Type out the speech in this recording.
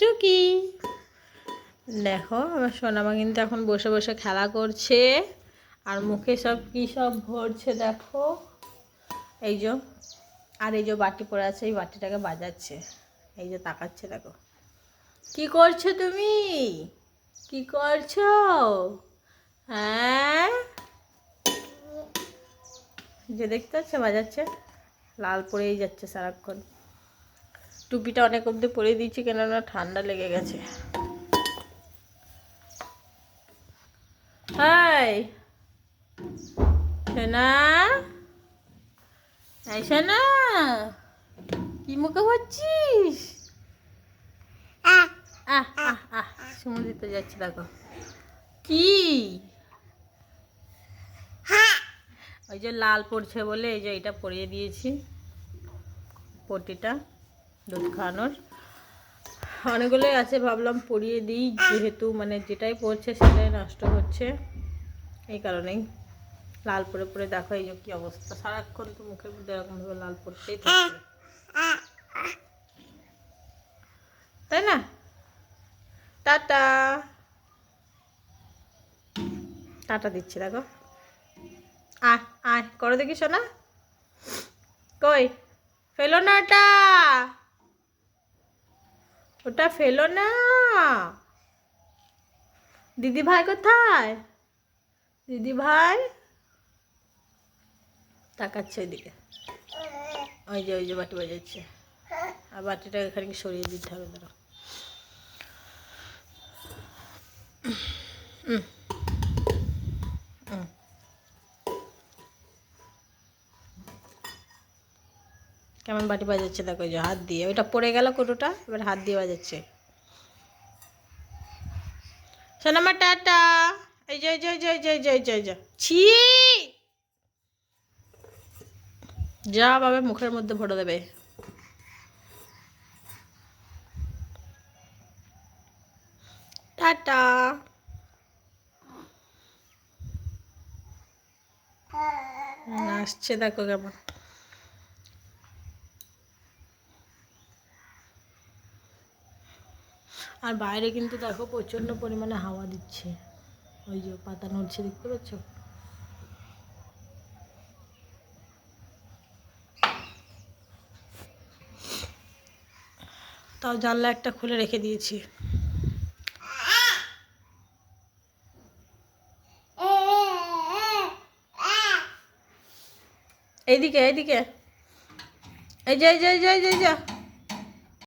টুকি। দেখো আমার সোনামা কিন্তু এখন বসে বসে খেলা করছে আর মুখে সব কী সব ভরছে দেখো। এই যে আর এই যে বাটি পড়ে আছে, এই বাটিটাকে বাজাচ্ছে, এই যে তাকাচ্ছে দেখো। কি করছো তুমি? কি করছো? হ্যাঁ, যে দেখতে পাচ্ছে বাজাচ্ছে, লাল পড়েই যাচ্ছে সারাক্ষণ। টুপিটা অনেক অবধি পরে দিয়েছি কেননা ঠান্ডা লেগে গেছে। হাই সোনা, এই সোনা, কি মুখে হচ্ছিস? আহ আহ আহ, চুমু দিতে যাচ্ছে দেখো। কি ওই যে লাল পড়ছে বলে এই যে এটা পরিয়ে দিয়েছি, পটিটা দুধ খাওয়ানোর। অনেকগুলোই আছে, ভাবলাম পরিয়ে দিই, যেহেতু মানে যেটাই পড়ছে সেটাই নষ্ট হচ্ছে, এই কারণেই লাল পরে পরে দেখো এই যে কি অবস্থা। সারাক্ষণ তো মুখের মধ্যে এরকমভাবে লাল পড়তেই থাকবে, তাই না? টাটা টাটা দিচ্ছি দেখো। আয় আয় করো দেখি শোনা, কই ফেলো না ওটা, ওটা ফেলো না। দিদি ভাই কোথায়? দিদি ভাই তাকাচ্ছে ওইদিকে, ওই যে বাটি বাজাচ্ছে, আর বাটিটা এখানে সরিয়ে দিতে হবে ধরো। কেমন বাটি বাজাচ্ছে দেখো, যে হাত দিয়ে, ওইটা পড়ে গেল কোটোটা, এবার হাত দিয়ে বাজাচ্ছে। সোনামা টাটা। এই যে ছি, যা বাবা মুখের মধ্যে ভরে দেবে। টাটা। আসছে দেখো কেমন। আর বাইরে কিন্তু দেখো প্রচণ্ড পরিমাণে হাওয়া দিচ্ছে, ওই যে পাতা নড়ছে দেখতে পাচ্ছ। তাও জানলা একটা খুলে রেখে দিয়েছি। এইদিকে এইদিকে, এই যে